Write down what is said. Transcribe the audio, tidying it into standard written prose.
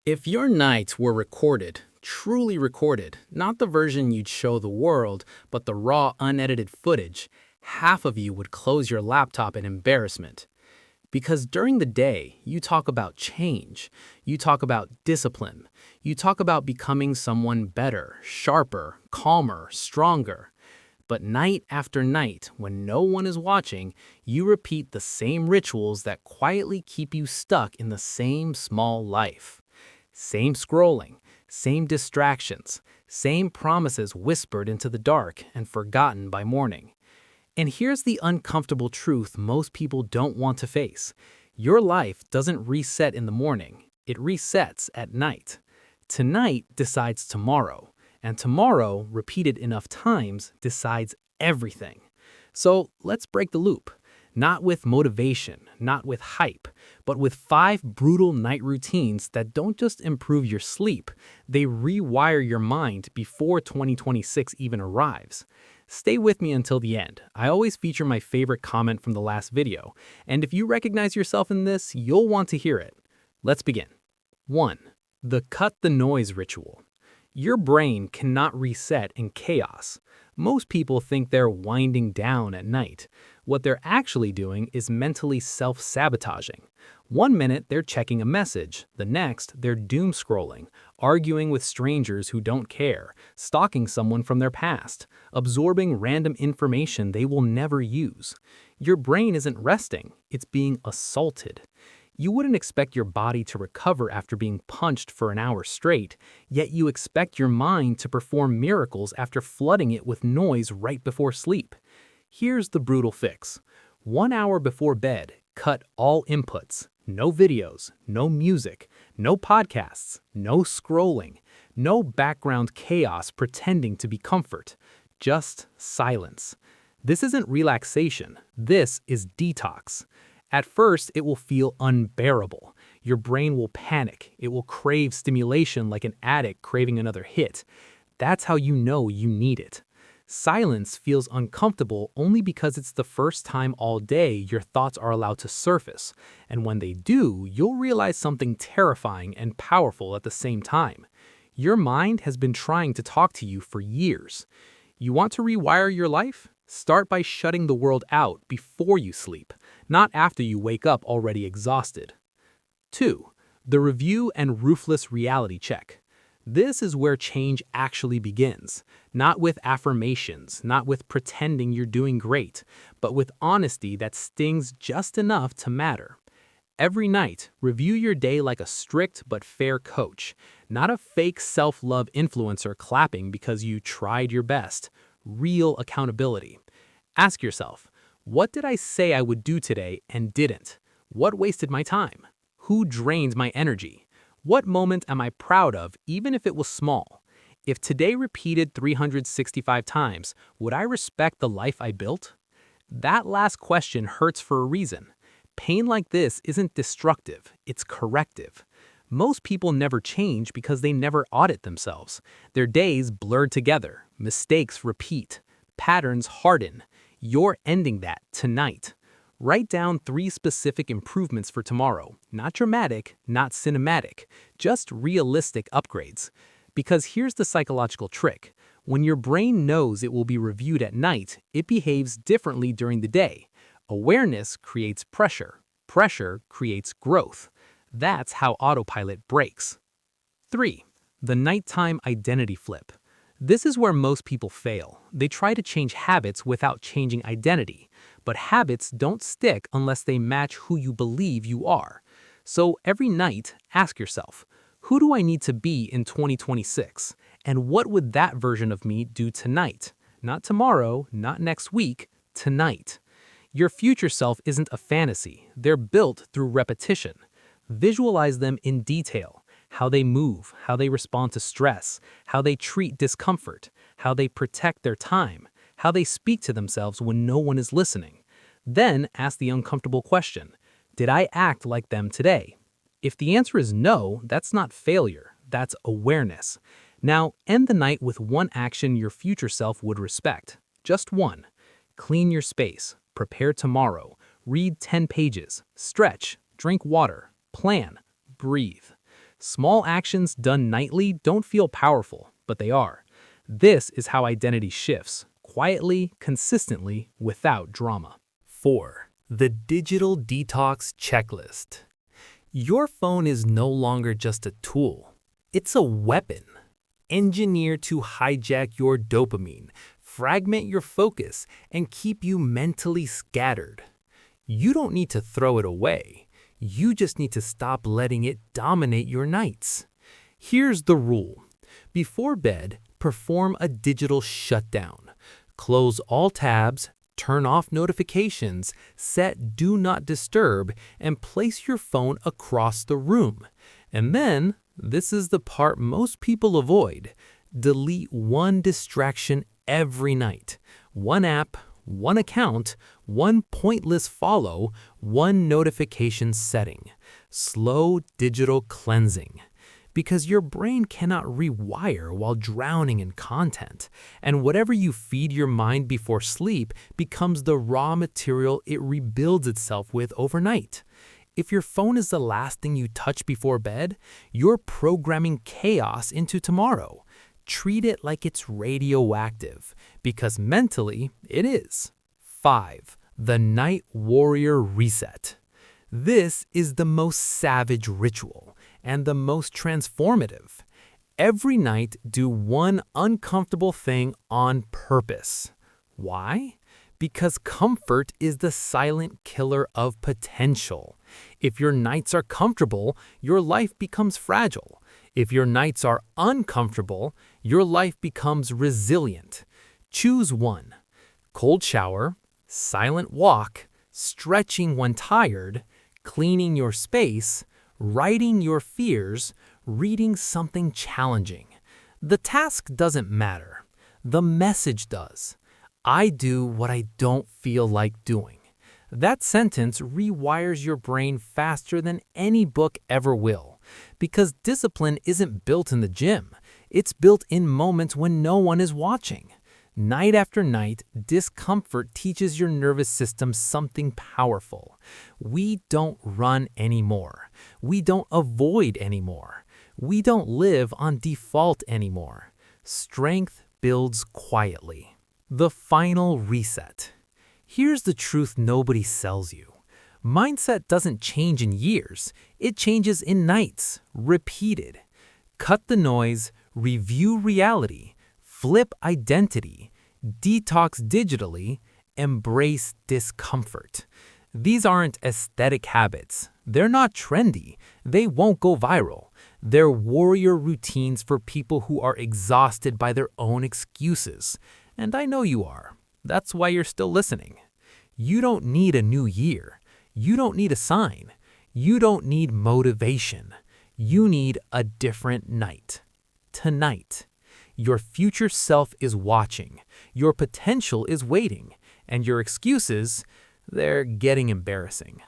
If your nights were recorded, truly recorded, not the version you'd show the world, but the raw, unedited footage, half of you would close your laptop in embarrassment. Because during the day, you talk about change, you talk about discipline, you talk about becoming someone better, sharper, calmer, stronger. But night after night, when no one is watching, you repeat the same rituals that quietly keep you stuck in the same small life. Same scrolling, same distractions, same promises whispered into the dark and forgotten by morning. And here's the uncomfortable truth most people don't want to face. Your life doesn't reset in the morning, it resets at night. Tonight decides tomorrow, and tomorrow, repeated enough times, decides everything. So let's break the loop. Not with motivation, not with hype, but with 5 brutal night routines that don't just improve your sleep, they rewire your mind before 2026 even arrives. Stay with me until the end. I always feature my favorite comment from the last video, and if you recognize yourself in this, you'll want to hear it. Let's begin. 1. The cut the noise ritual. Your brain cannot reset in chaos. Most people think they're winding down at night. What they're actually doing is mentally self-sabotaging. 1 minute, they're checking a message. The next, they're doom scrolling, arguing with strangers who don't care, stalking someone from their past, absorbing random information they will never use. Your brain isn't resting, it's being assaulted. You wouldn't expect your body to recover after being punched for an hour straight, yet you expect your mind to perform miracles after flooding it with noise right before sleep. Here's the brutal fix. 1 hour before bed, cut all inputs. No videos, no music, no podcasts, no scrolling, no background chaos pretending to be comfort. Just silence. This isn't relaxation, this is detox. At first, it will feel unbearable. Your brain will panic. It will crave stimulation like an addict craving another hit. That's how you know you need it. Silence feels uncomfortable only because it's the first time all day your thoughts are allowed to surface. And when they do, you'll realize something terrifying and powerful at the same time. Your mind has been trying to talk to you for years. You want to rewire your life? Start by shutting the world out before you sleep, not after you wake up already exhausted. 2. The review and ruthless reality check. This is where change actually begins, not with affirmations, not with pretending you're doing great, but with honesty that stings just enough to matter. Every night, review your day like a strict but fair coach, not a fake self-love influencer clapping because you tried your best. Real accountability. Ask yourself, what did I say I would do today and didn't? What wasted my time? Who drained my energy? What moment am I proud of, even if it was small? If today repeated 365 times, would I respect the life I built? That last question hurts for a reason. Pain like this isn't destructive, it's corrective. Most people never change because they never audit themselves. Their days blur together, mistakes repeat, patterns harden. You're ending that tonight. Write down 3 specific improvements for tomorrow. Not dramatic, not cinematic, just realistic upgrades. Because here's the psychological trick. When your brain knows it will be reviewed at night, it behaves differently during the day. Awareness creates pressure. Pressure creates growth. That's how autopilot breaks. 3. The nighttime identity flip. This is where most people fail. They try to change habits without changing identity. But habits don't stick unless they match who you believe you are. So every night, ask yourself, who do I need to be in 2026? And what would that version of me do tonight? Not tomorrow, not next week, tonight. Your future self isn't a fantasy. They're built through repetition. Visualize them in detail. How they move, how they respond to stress, how they treat discomfort, how they protect their time, how they speak to themselves when no one is listening. Then ask the uncomfortable question, did I act like them today? If the answer is no, that's not failure, that's awareness. Now, end the night with one action your future self would respect. Just one. Clean your space, prepare tomorrow, read 10 pages, stretch, drink water, plan, breathe. Small actions done nightly don't feel powerful, but they are. This is how identity shifts, quietly, consistently, without drama. 4. The digital detox checklist. Your phone is no longer just a tool. It's a weapon, engineered to hijack your dopamine, fragment your focus, and keep you mentally scattered. You don't need to throw it away. You just need to stop letting it dominate your nights. Here's the rule. Before bed, perform a digital shutdown. Close all tabs, turn off notifications, set Do Not Disturb, and place your phone across the room. And then, this is the part most people avoid, delete one distraction every night. One app, one account, one pointless follow, one notification setting. Slow digital cleansing. Because your brain cannot rewire while drowning in content, and whatever you feed your mind before sleep becomes the raw material it rebuilds itself with overnight. If your phone is the last thing you touch before bed, you're programming chaos into tomorrow. Treat it like it's radioactive, because mentally, it is. 5. The Night Warrior Reset. This is the most savage ritual, and the most transformative. Every night, do one uncomfortable thing on purpose. Why? Because comfort is the silent killer of potential. If your nights are comfortable, your life becomes fragile. If your nights are uncomfortable, your life becomes resilient. Choose one. Cold shower, silent walk, stretching when tired, cleaning your space, writing your fears, reading something challenging. The task doesn't matter. The message does. I do what I don't feel like doing. That sentence rewires your brain faster than any book ever will. Because discipline isn't built in the gym. It's built in moments when no one is watching. Night after night, discomfort teaches your nervous system something powerful. We don't run anymore. We don't avoid anymore. We don't live on default anymore. Strength builds quietly. The final reset. Here's the truth nobody sells you. Mindset doesn't change in years. It changes in nights, repeated. Cut the noise, review reality, flip identity, detox digitally, embrace discomfort. These aren't aesthetic habits. They're not trendy. They won't go viral. They're warrior routines for people who are exhausted by their own excuses. And I know you are. That's why you're still listening. You don't need a new year. You don't need a sign. You don't need motivation. You need a different night. Tonight. Your future self is watching. Your potential is waiting. And your excuses, they're getting embarrassing.